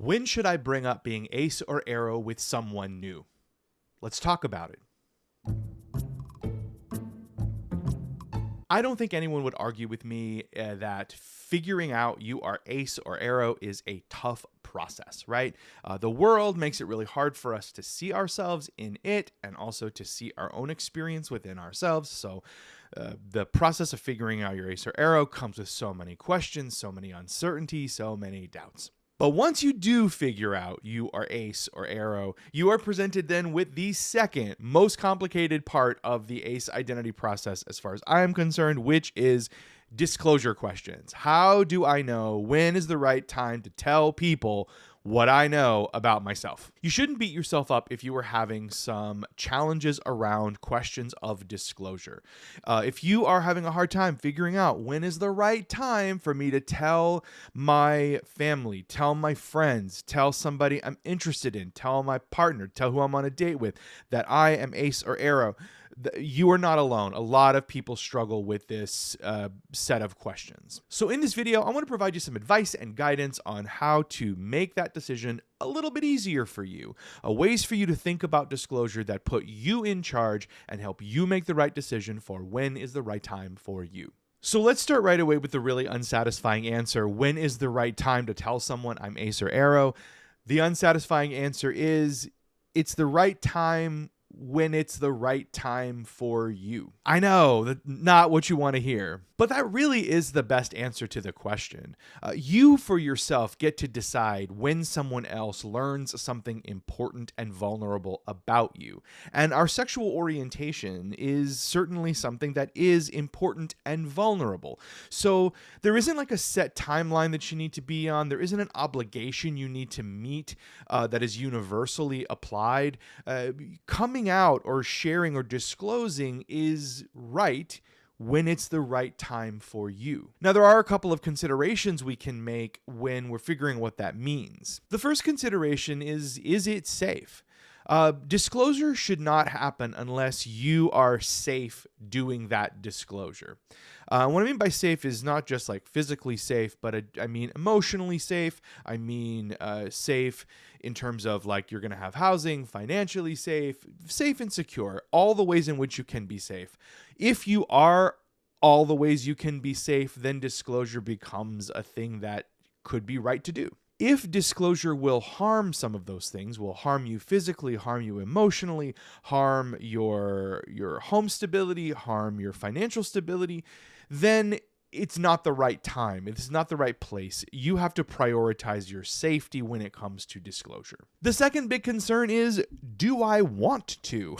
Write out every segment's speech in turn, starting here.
When should I bring up being ace or arrow with someone new? Let's talk about it. I don't think anyone would argue with me that figuring out you are ace or arrow is a tough process, right? The world makes it really hard for us to see ourselves in it and also to see our own experience within ourselves. So the process of figuring out your ace or arrow comes with so many questions, so many uncertainties, so many doubts. But once you do figure out you are ace or arrow, you are presented then with the second most complicated part of the ace identity process as far as I am concerned, which is disclosure questions. How do I know when is the right time to tell people what I know about myself? You shouldn't beat yourself up if you are having some challenges around questions of disclosure. If you are having a hard time figuring out when is the right time for me to tell my family, tell my friends, tell somebody I'm interested in, tell my partner, tell who I'm on a date with that I am ace or arrow, you are not alone. A lot of people struggle with this set of questions. So in this video, I want to provide you some advice and guidance on how to make that decision a little bit easier for you. Ways for you to think about disclosure that put you in charge and help you make the right decision for when is the right time for you. So let's start right away with the really unsatisfying answer. When is the right time to tell someone I'm ace or arrow? The unsatisfying answer is it's the right time when it's the right time for you. I know that's not what you want to hear, but that really is the best answer to the question. You for yourself get to decide when someone else learns something important and vulnerable about you. And our sexual orientation is certainly something that is important and vulnerable. So there isn't like a set timeline that you need to be on. There isn't an obligation you need to meet that is universally applied. Coming out or sharing or disclosing is right when it's the right time for you. Now, there are a couple of considerations we can make when we're figuring what that means. The first consideration is it safe? Disclosure should not happen unless you are safe doing that disclosure. What I mean by safe is not just like physically safe, but I mean emotionally safe. I mean safe in terms of like you're going to have housing, financially safe, safe and secure, all the ways in which you can be safe. If you are all the ways you can be safe, then disclosure becomes a thing that could be right to do. If disclosure will harm some of those things, will harm you physically, harm you emotionally, harm your home stability, harm your financial stability, then it's not the right time. It's not the right place. You have to prioritize your safety when it comes to disclosure. The second big concern is, do I want to?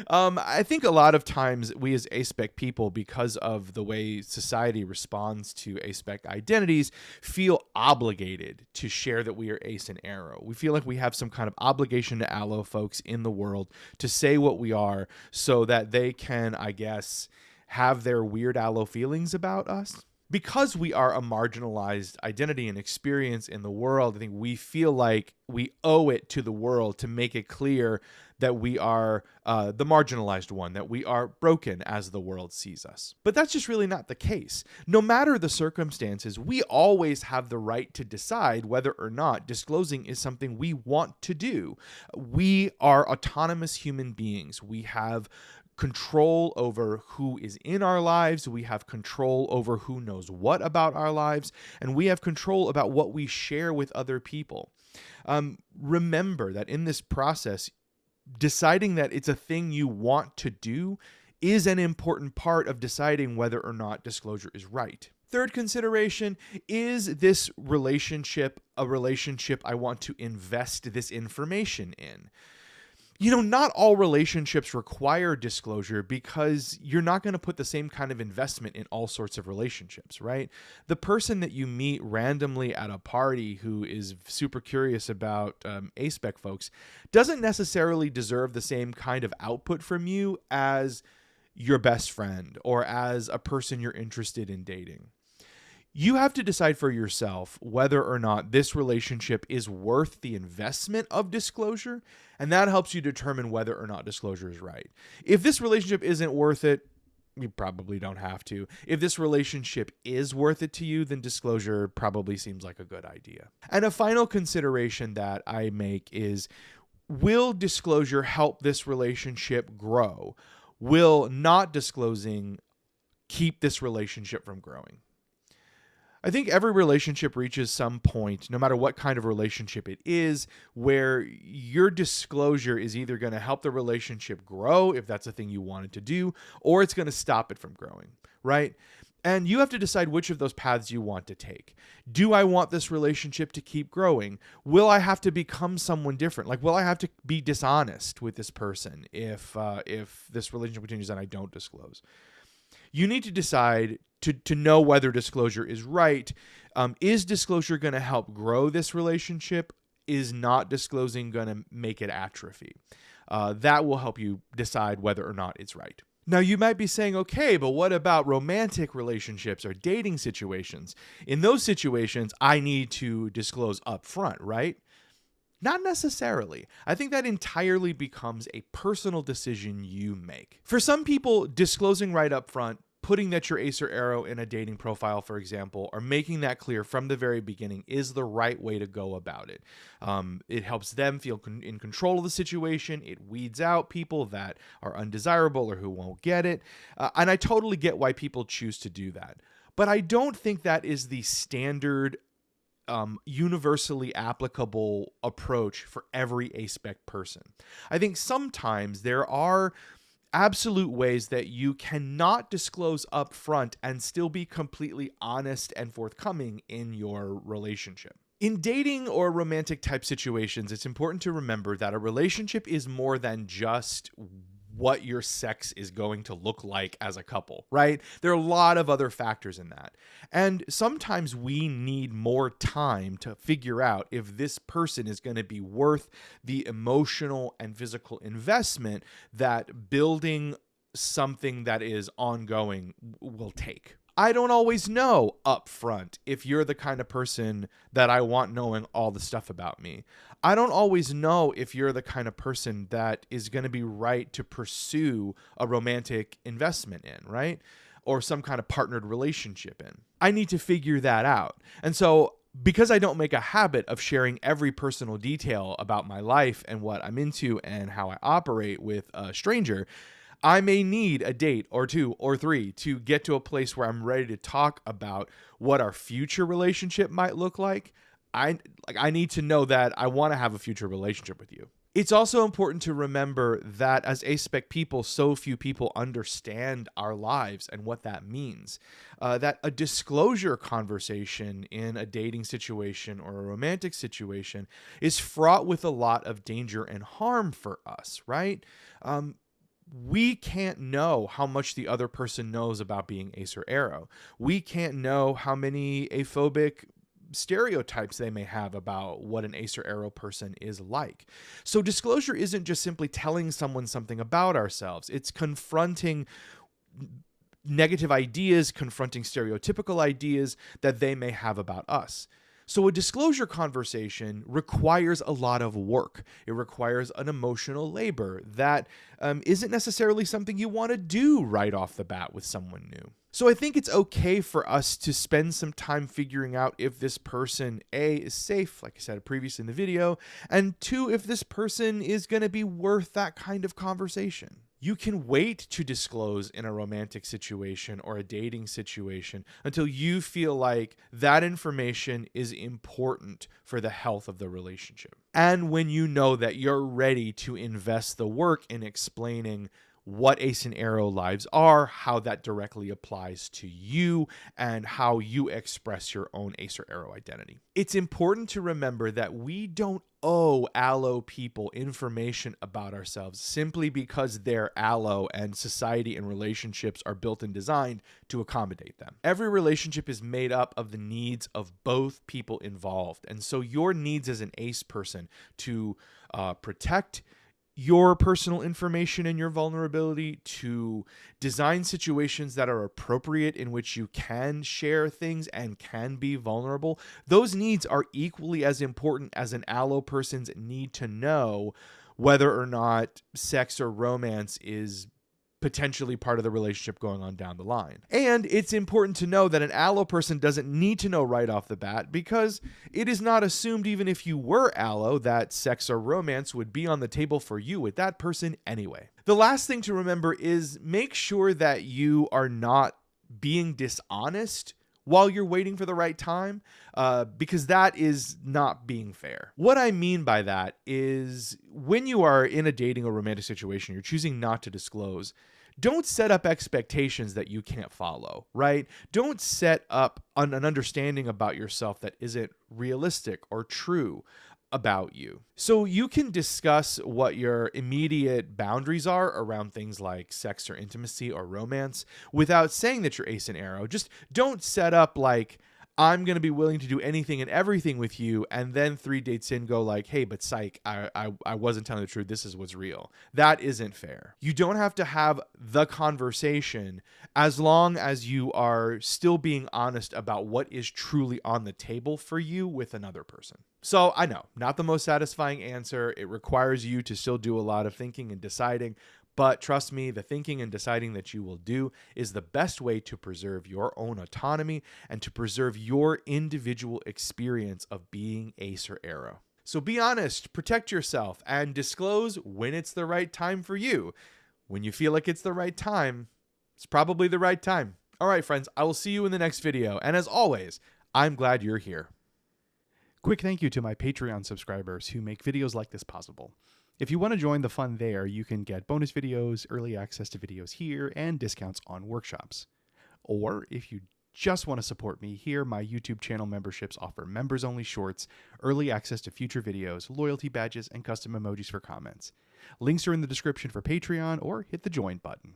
I think a lot of times we as aspec people, because of the way society responds to aspec identities, feel obligated to share that we are ace and arrow. We feel like we have some kind of obligation to allo folks in the world to say what we are so that they can, I guess, have their weird allo feelings about us. Because we are a marginalized identity and experience in the world, I think we feel like we owe it to the world to make it clear that we are the marginalized one, that we are broken as the world sees us. But that's just really not the case. No matter the circumstances, we always have the right to decide whether or not disclosing is something we want to do. We are autonomous human beings. We have control over who is in our lives. We have control over who knows what about our lives, and we have control about what we share with other people. Remember that in this process, deciding that it's a thing you want to do is an important part of deciding whether or not disclosure is right. Third consideration, is this relationship a relationship I want to invest this information in? You know, not all relationships require disclosure because you're not going to put the same kind of investment in all sorts of relationships, right? The person that you meet randomly at a party who is super curious about aspec folks doesn't necessarily deserve the same kind of output from you as your best friend or as a person you're interested in dating. You have to decide for yourself whether or not this relationship is worth the investment of disclosure, and that helps you determine whether or not disclosure is right. If this relationship isn't worth it, You probably don't have to. If this relationship is worth it to you, then disclosure probably seems like a good idea. And a final consideration that I make is, will disclosure help this relationship grow? Will not disclosing keep this relationship from growing? I think every relationship reaches some point, no matter what kind of relationship it is, where your disclosure is either going to help the relationship grow, if that's a thing you wanted to do, or it's going to stop it from growing, right? And you have to decide which of those paths you want to take. Do I want this relationship to keep growing? Will I have to become someone different? Like, will I have to be dishonest with this person if this relationship continues and I don't disclose? You need to decide to know whether disclosure is right. Is disclosure going to help grow this relationship? Is not disclosing going to make it atrophy? That will help you decide whether or not it's right. Now, you might be saying, okay, but what about romantic relationships or dating situations? In those situations, I need to disclose up front, right? Not necessarily. I think that entirely becomes a personal decision you make. For some people, disclosing right up front, putting that you're ace or aro in a dating profile, for example, or making that clear from the very beginning is the right way to go about it. It helps them feel in control of the situation. It weeds out people that are undesirable or who won't get it. And I totally get why people choose to do that. But I don't think that is the standard universally applicable approach for every aspec person. I think sometimes there are absolute ways that you cannot disclose up front and still be completely honest and forthcoming in your relationship. In dating or romantic type situations, it's important to remember that a relationship is more than just what your sex is going to look like as a couple, right? There are a lot of other factors in that. And sometimes we need more time to figure out if this person is going to be worth the emotional and physical investment that building something that is ongoing will take. I don't always know up front if you're the kind of person that I want knowing all the stuff about me. I don't always know if you're the kind of person that is going to be right to pursue a romantic investment in, right? Or some kind of partnered relationship in. I need to figure that out. And so, because I don't make a habit of sharing every personal detail about my life and what I'm into and how I operate with a stranger, I may need a date or 2 or 3 to get to a place where I'm ready to talk about what our future relationship might look like. I need to know that I want to have a future relationship with you. It's also important to remember that as aspec people, so few people understand our lives and what that means. That a disclosure conversation in a dating situation or a romantic situation is fraught with a lot of danger and harm for us, right? We can't know how much the other person knows about being ace or aro. We can't know how many aphobic stereotypes they may have about what an ace or aro person is like. So disclosure isn't just simply telling someone something about ourselves. It's confronting negative ideas, confronting stereotypical ideas that they may have about us. So a disclosure conversation requires a lot of work. It requires an emotional labor that isn't necessarily something you want to do right off the bat with someone new. So I think it's okay for us to spend some time figuring out if this person, A, is safe, like I said previously in the video, and 2, if this person is going to be worth that kind of conversation. You can wait to disclose in a romantic situation or a dating situation until you feel like that information is important for the health of the relationship. And when you know that you're ready to invest the work in explaining what ace and aro lives are, how that directly applies to you, and how you express your own ace or aro identity. It's important to remember that we don't owe allo people information about ourselves simply because they're allo and society and relationships are built and designed to accommodate them. Every relationship is made up of the needs of both people involved. And so your needs as an ace person to protect your personal information and your vulnerability, to design situations that are appropriate in which you can share things and can be vulnerable. Those needs are equally as important as an allo person's need to know whether or not sex or romance is potentially part of the relationship going on down the line. And it's important to know that an allo person doesn't need to know right off the bat, because it is not assumed, even if you were allo, that sex or romance would be on the table for you with that person anyway. The last thing to remember is make sure that you are not being dishonest while you're waiting for the right time, because that is not being fair. What I mean by that is when you are in a dating or romantic situation, you're choosing not to disclose. Don't set up expectations that you can't follow, right? Don't set up an understanding about yourself that isn't realistic or true about you. So you can discuss what your immediate boundaries are around things like sex or intimacy or romance without saying that you're ace and arrow. Just don't set up like, I'm going to be willing to do anything and everything with you, and then 3 dates in go like, hey, but psych, I wasn't telling the truth. This is what's real. That isn't fair. You don't have to have the conversation as long as you are still being honest about what is truly on the table for you with another person. So I know, not the most satisfying answer. It requires you to still do a lot of thinking and deciding. But trust me, the thinking and deciding that you will do is the best way to preserve your own autonomy and to preserve your individual experience of being ace or arrow. So be honest, protect yourself, and disclose when it's the right time for you. When you feel like it's the right time, it's probably the right time. All right, friends, I will see you in the next video. And as always, I'm glad you're here. Quick thank you to my Patreon subscribers who make videos like this possible. If you want to join the fun there, you can get bonus videos, early access to videos here, and discounts on workshops. Or if you just want to support me, here my YouTube channel memberships offer members-only shorts, early access to future videos, loyalty badges, and custom emojis for comments. Links are in the description for Patreon, or hit the join button.